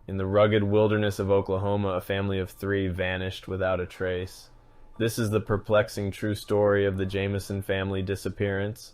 In the rugged wilderness of Oklahoma, a family of 3 vanished without a trace. This is the perplexing true story of the Jamison family disappearance.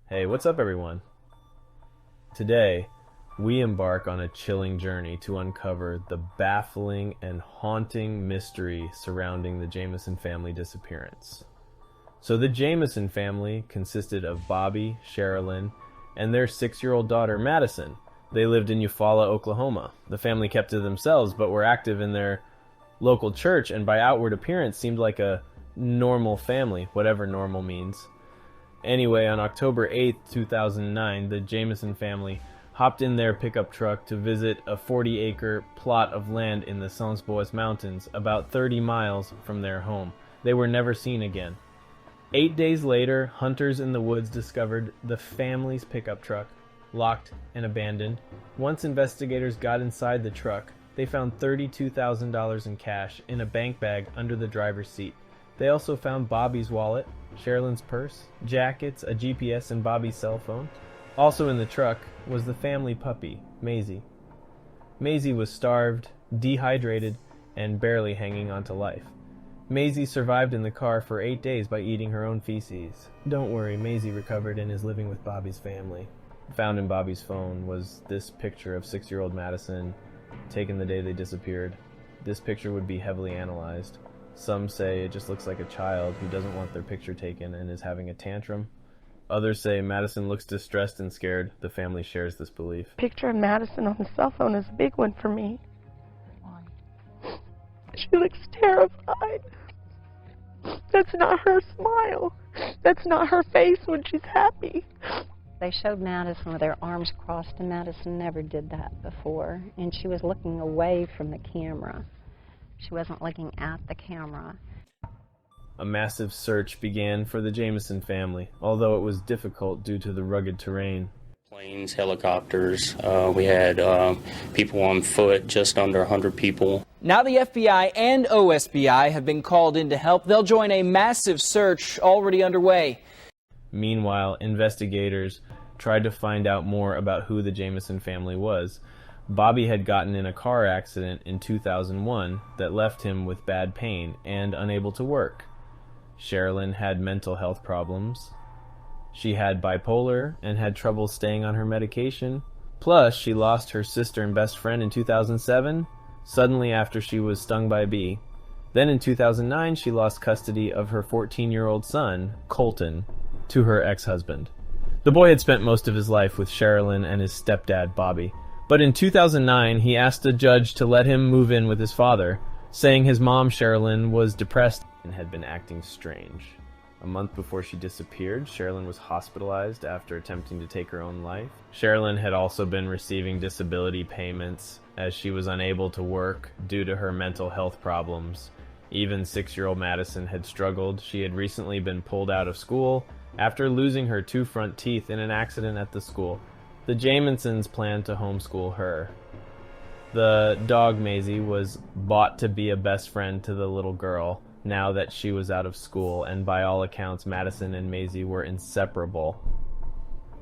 Hey, what's up, everyone? Today, we embark on a chilling journey to uncover the baffling and haunting mystery surrounding the Jamison family disappearance. So the Jamison family consisted of Bobby, Sherilyn, and their 6-year-old daughter, Madison. They lived in Eufaula, Oklahoma. The family kept to themselves, but were active in their local church, and by outward appearance seemed like a normal family, whatever normal means. Anyway, on October 8th, 2009, the Jamison family hopped in their pickup truck to visit a 40-acre plot of land in the Sans Bois Mountains, about 30 miles from their home. They were never seen again. 8 days later, hunters in the woods discovered the family's pickup truck, locked and abandoned. Once investigators got inside the truck, they found $32,000 in cash in a bank bag under the driver's seat. They also found Bobby's wallet, Sherilyn's purse, jackets, a GPS, and Bobby's cell phone. Also in the truck was the family puppy, Maisie. Maisie was starved, dehydrated, and barely hanging on to life. Maisie survived in the car for 8 days by eating her own feces. Don't worry, Maisie recovered and is living with Bobby's family. Found in Bobby's phone was this picture of 6-year-old Madison, taken the day they disappeared. This picture would be heavily analyzed. Some say it just looks like a child who doesn't want their picture taken and is having a tantrum. Others say Madison looks distressed and scared. The family shares this belief. Picture of Madison on the cell phone is a big one for me. She looks terrified. That's not her smile. That's not her face when she's happy. They showed Madison with her arms crossed, and Madison never did that before. And she was looking away from the camera. She wasn't looking at the camera. A massive search began for the Jamison family, although it was difficult due to the rugged terrain. Planes, helicopters, we had people on foot, just under 100 people. Now the FBI and OSBI have been called in to help. They'll join a massive search already underway. Meanwhile, investigators tried to find out more about who the Jamison family was. Bobby had gotten in a car accident in 2001 that left him with bad pain and unable to work. Sherilyn had mental health problems. She had bipolar and had trouble staying on her medication. Plus, she lost her sister and best friend in 2007, suddenly after she was stung by a bee. Then in 2009, she lost custody of her 14-year-old son, Colton, to her ex-husband. The boy had spent most of his life with Sherilyn and his stepdad, Bobby. But in 2009, he asked a judge to let him move in with his father, saying his mom, Sherilyn, was depressed and had been acting strange. A month before she disappeared, Sherilyn was hospitalized after attempting to take her own life. Sherilyn had also been receiving disability payments as she was unable to work due to her mental health problems. Even 6-year-old Madison had struggled. She had recently been pulled out of school after losing her 2 front teeth in an accident at the school. The Jamisons planned to homeschool her. The dog Maisie was bought to be a best friend to the little girl now that she was out of school, and by all accounts Madison and Maisie were inseparable.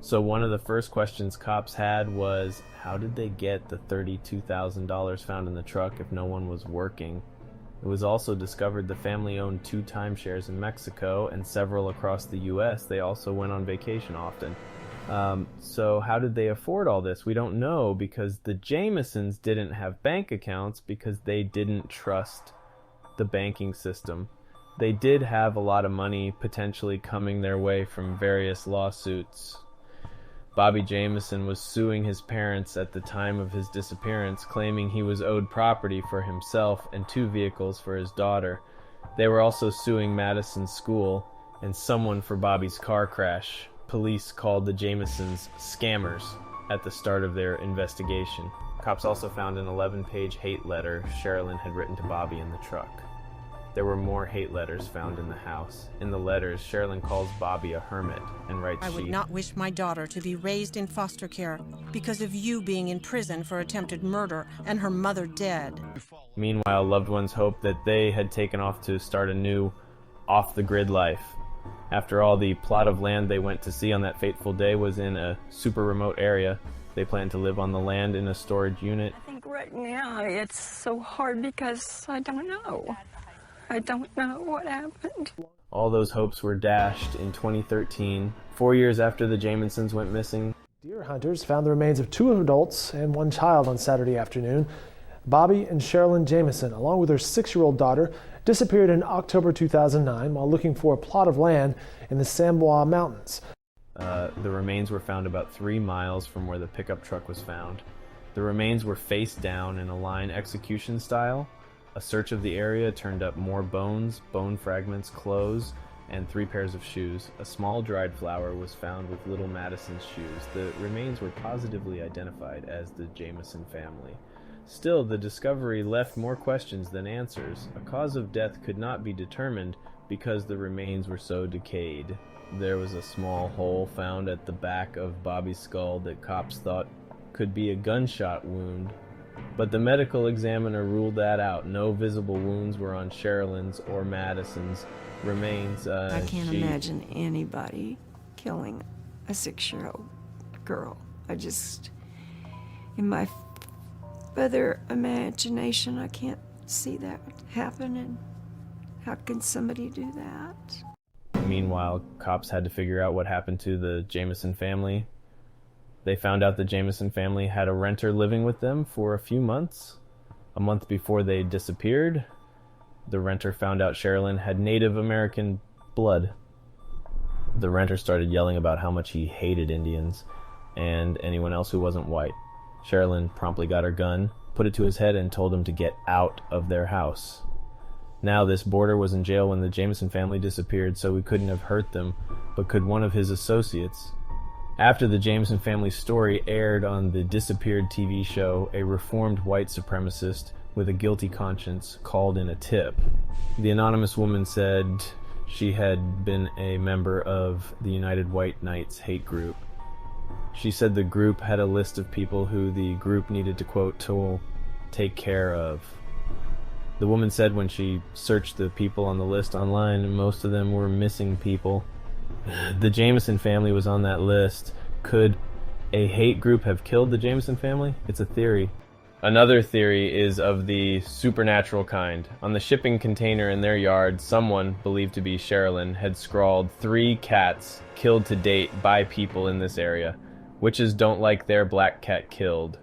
So one of the first questions cops had was, how did they get the $32,000 found in the truck if no one was working? It was also discovered the family owned 2 timeshares in Mexico and several across the U.S. They also went on vacation often. So how did they afford all this? We don't know, because the Jamisons didn't have bank accounts because they didn't trust the banking system. They did have a lot of money potentially coming their way from various lawsuits. Bobby Jamison was suing his parents at the time of his disappearance, claiming he was owed property for himself and 2 vehicles for his daughter. They were also suing Madison's school and someone for Bobby's car crash. Police called the Jamisons scammers at the start of their investigation. Cops also found an 11-page hate letter Sherilyn had written to Bobby in the truck. There were more hate letters found in the house. In the letters, Sherilyn calls Bobby a hermit and writes, I would not wish my daughter to be raised in foster care because of you being in prison for attempted murder and her mother dead. Meanwhile, loved ones hoped that they had taken off to start a new, off-the-grid life. After all, the plot of land they went to see on that fateful day was in a super remote area. They planned to live on the land in a storage unit. I think right now it's so hard because I don't know. I don't know what happened. All those hopes were dashed in 2013, 4 years after the Jamisons went missing. Deer hunters found the remains of 2 adults and 1 child on Saturday afternoon. Bobby and Sherilyn Jamison, along with their 6-year-old daughter, disappeared in October 2009 while looking for a plot of land in the Sambois Mountains. The remains were found about 3 miles from where the pickup truck was found. The remains were face down in a line execution style. A search of the area turned up more bones, bone fragments, clothes, and 3 pairs of shoes. A small dried flower was found with little Madison's shoes. The remains were positively identified as the Jamison family. Still, the discovery left more questions than answers. A cause of death could not be determined because the remains were so decayed. There was a small hole found at the back of Bobby's skull that cops thought could be a gunshot wound, but the medical examiner ruled that out. No visible wounds were on Sherilyn's or Madison's remains. I can't imagine anybody killing a 6-year-old girl. In my further imagination, I can't see that happen, and how can somebody do that? Meanwhile, cops had to figure out what happened to the Jamison family. They found out the Jamison family had a renter living with them for a few months. A month before they disappeared, the renter found out Sherilyn had Native American blood. The renter started yelling about how much he hated Indians and anyone else who wasn't white. Sherilyn promptly got her gun, put it to his head, and told him to get out of their house. Now this boarder was in jail when the Jamison family disappeared, so he couldn't have hurt them, but could one of his associates? After the Jamison family story aired on the Disappeared TV show, a reformed white supremacist with a guilty conscience called in a tip. The anonymous woman said she had been a member of the United White Knights hate group. She said the group had a list of people who the group needed to, quote, to take care of. The woman said when she searched the people on the list online, most of them were missing people. The Jamison family was on that list. Could a hate group have killed the Jamison family? It's a theory. Another theory is of the supernatural kind. On the shipping container in their yard, someone, believed to be Sherilyn, had scrawled 3 cats killed to date by people in this area. Witches don't like their black cat killed.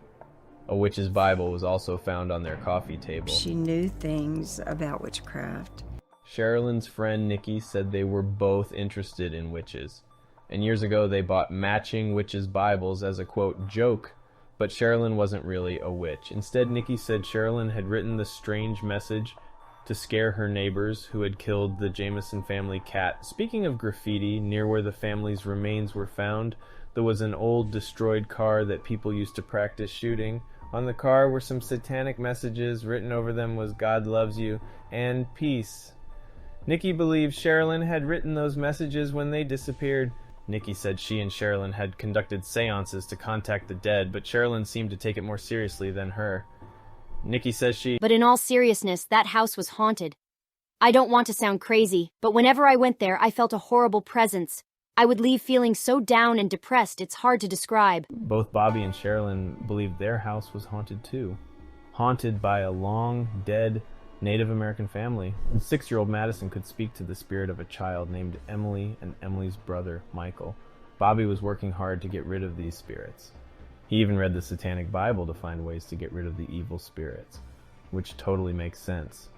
A witch's Bible was also found on their coffee table. She knew things about witchcraft. Sherilyn's friend Nikki said they were both interested in witches. And years ago they bought matching witches' Bibles as a, quote, joke. But Sherilyn wasn't really a witch. Instead, Nikki said Sherilyn had written the strange message to scare her neighbors who had killed the Jamison family cat. Speaking of graffiti, near where the family's remains were found, there was an old destroyed car that people used to practice shooting. On the car were some satanic messages. Written over them was "God loves you" and "Peace." Nikki believes Sherilyn had written those messages when they disappeared. Nikki said she and Sherilyn had conducted seances to contact the dead, but Sherilyn seemed to take it more seriously than her. Nikki says But in all seriousness, that house was haunted. I don't want to sound crazy, but whenever I went there, I felt a horrible presence. I would leave feeling so down and depressed, it's hard to describe. Both Bobby and Sherilyn believed their house was haunted too. Haunted by a long, dead Native American family. 6-year-old Madison could speak to the spirit of a child named Emily and Emily's brother, Michael. Bobby was working hard to get rid of these spirits. He even read the Satanic Bible to find ways to get rid of the evil spirits, which totally makes sense.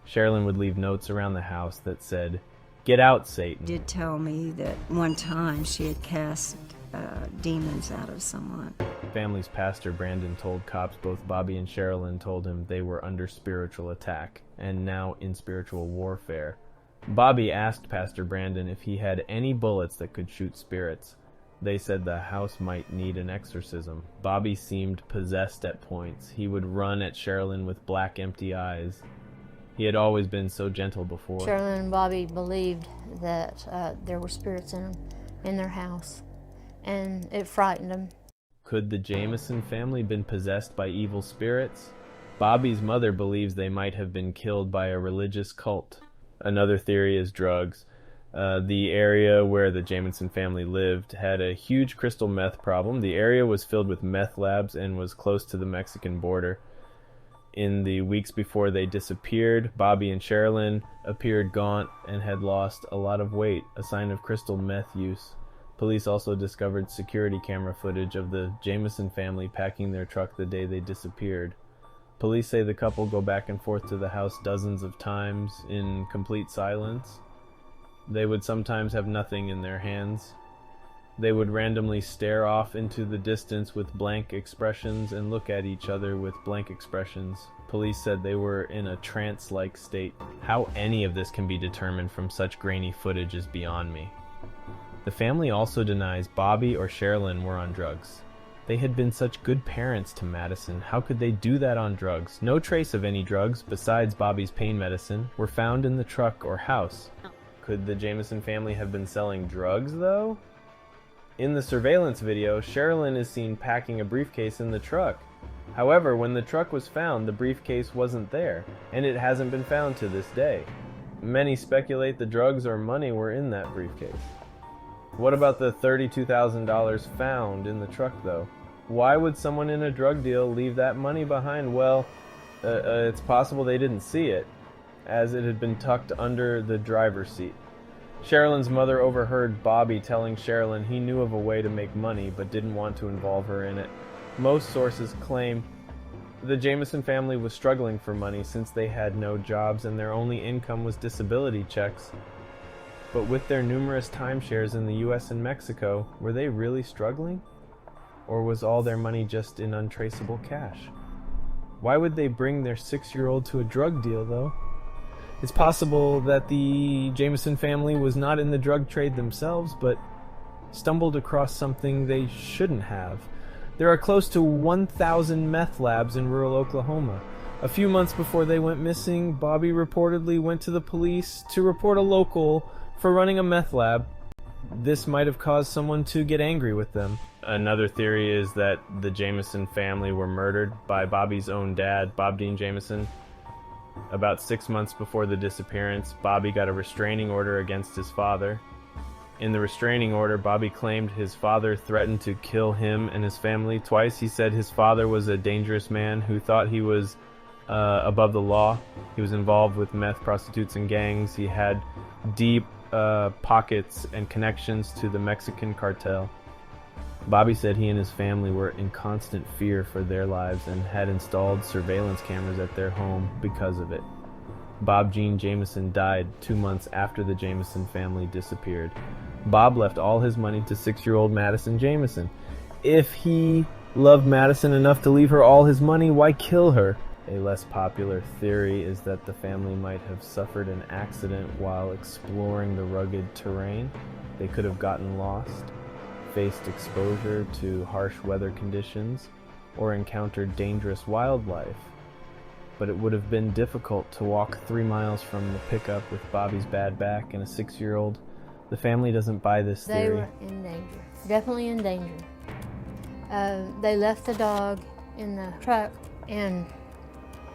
Sherilyn would leave notes around the house that said, "Get out, Satan." Did tell me that one time she had cast demons out of someone. Family's pastor, Brandon, told cops both Bobby and Sherilyn told him they were under spiritual attack and now in spiritual warfare. Bobby asked Pastor Brandon if he had any bullets that could shoot spirits. They said the house might need an exorcism. Bobby seemed possessed at points. He would run at Sherilyn with black, empty eyes. He had always been so gentle before. Sherilyn and Bobby believed that there were spirits in their house, and it frightened them. Could the Jamison family been possessed by evil spirits? Bobby's mother believes they might have been killed by a religious cult. Another theory is drugs. The area where the Jamison family lived had a huge crystal meth problem. The area was filled with meth labs and was close to the Mexican border. In the weeks before they disappeared, Bobby and Sherilyn appeared gaunt and had lost a lot of weight, a sign of crystal meth use. Police also discovered security camera footage of the Jamison family packing their truck the day they disappeared. Police say the couple go back and forth to the house dozens of times in complete silence. They would sometimes have nothing in their hands. They would randomly stare off into the distance with blank expressions and look at each other with blank expressions. Police said they were in a trance-like state. How any of this can be determined from such grainy footage is beyond me. The family also denies Bobby or Sherilyn were on drugs. They had been such good parents to Madison. How could they do that on drugs? No trace of any drugs, besides Bobby's pain medicine, were found in the truck or house. Could the Jamison family have been selling drugs, though? In the surveillance video, Sherilyn is seen packing a briefcase in the truck. However, when the truck was found, the briefcase wasn't there, and it hasn't been found to this day. Many speculate the drugs or money were in that briefcase. What about the $32,000 found in the truck, though? Why would someone in a drug deal leave that money behind? Well, it's possible they didn't see it, as it had been tucked under the driver's seat. Sherilyn's mother overheard Bobby telling Sherilyn he knew of a way to make money but didn't want to involve her in it. Most sources claim the Jamison family was struggling for money since they had no jobs and their only income was disability checks. But with their numerous timeshares in the US and Mexico, were they really struggling? Or was all their money just in untraceable cash? Why would they bring their 6-year-old to a drug deal, though? It's possible that the Jamison family was not in the drug trade themselves, but stumbled across something they shouldn't have. There are close to 1,000 meth labs in rural Oklahoma. A few months before they went missing, Bobby reportedly went to the police to report a local for running a meth lab. This might have caused someone to get angry with them. Another theory is that the Jamison family were murdered by Bobby's own dad, Bob Dean Jamison. About 6 months before the disappearance, Bobby got a restraining order against his father. In the restraining order, Bobby claimed his father threatened to kill him and his family twice. He said his father was a dangerous man who thought he was above the law. He was involved with meth, prostitutes, and gangs. He had deep pockets and connections to the Mexican cartel. Bobby said he and his family were in constant fear for their lives and had installed surveillance cameras at their home because of it. Bob Gene Jamison died 2 months after the Jamison family disappeared. Bob left all his money to 6-year-old Madison Jamison. If he loved Madison enough to leave her all his money, why kill her? A less popular theory is that the family might have suffered an accident while exploring the rugged terrain. They could have gotten lost, faced exposure to harsh weather conditions, or encountered dangerous wildlife. But it would have been difficult to walk 3 miles from the pickup with Bobby's bad back and a 6-year-old. The family doesn't buy this theory. They were in danger, definitely in danger. They left the dog in the truck, and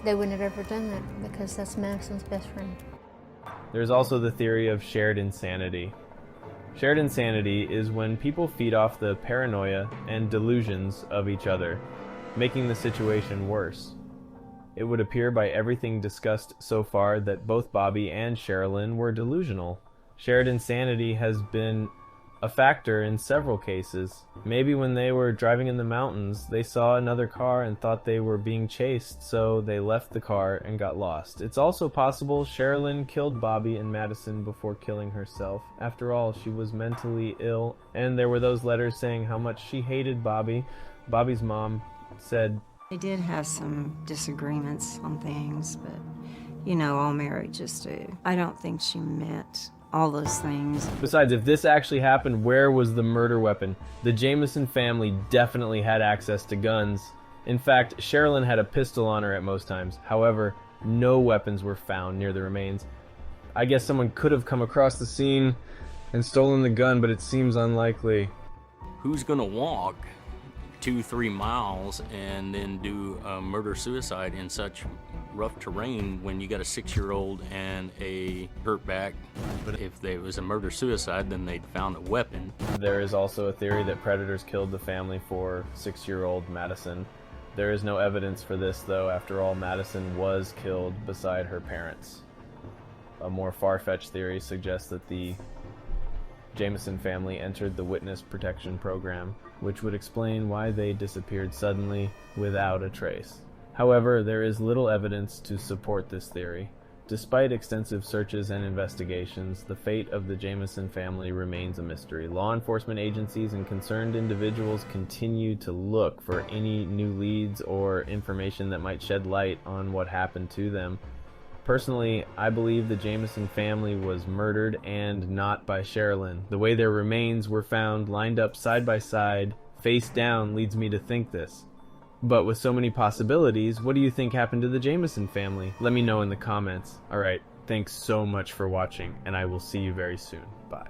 they wouldn't have ever done that because that's Madison's best friend. There's also the theory of shared insanity. Shared insanity is when people feed off the paranoia and delusions of each other, making the situation worse. It would appear by everything discussed so far that both Bobby and Sherilyn were delusional. Shared insanity has been a factor in several cases. Maybe when they were driving in the mountains, they saw another car and thought they were being chased, so they left the car and got lost. It's also possible Sherilyn killed Bobby and Madison before killing herself. After all, she was mentally ill, and there were those letters saying how much she hated Bobby. Bobby's mom said, They did have some disagreements on things, but, you know, all marriages do. I don't think she meant all those things. Besides, if this actually happened, where was the murder weapon? The Jamison family definitely had access to guns. In fact, Sherilyn had a pistol on her at most times. However, no weapons were found near the remains. I guess someone could have come across the scene and stolen the gun, but it seems unlikely. Who's gonna walk 2-3 miles and then do a murder-suicide in such rough terrain when you got a 6-year-old and a hurt back. But if it was a murder-suicide, then they'd found a weapon. There is also a theory that predators killed the family for 6-year-old Madison. There is no evidence for this, though. After all, Madison was killed beside her parents. A more far-fetched theory suggests that the Jamison family entered the Witness Protection Program, which would explain why they disappeared suddenly without a trace. However, there is little evidence to support this theory. Despite extensive searches and investigations, the fate of the Jamison family remains a mystery. Law enforcement agencies and concerned individuals continue to look for any new leads or information that might shed light on what happened to them. Personally, I believe the Jamison family was murdered, and not by Sherilyn. The way their remains were found lined up side by side, face down, leads me to think this. But with so many possibilities, what do you think happened to the Jamison family? Let me know in the comments. Alright, thanks so much for watching, and I will see you very soon. Bye.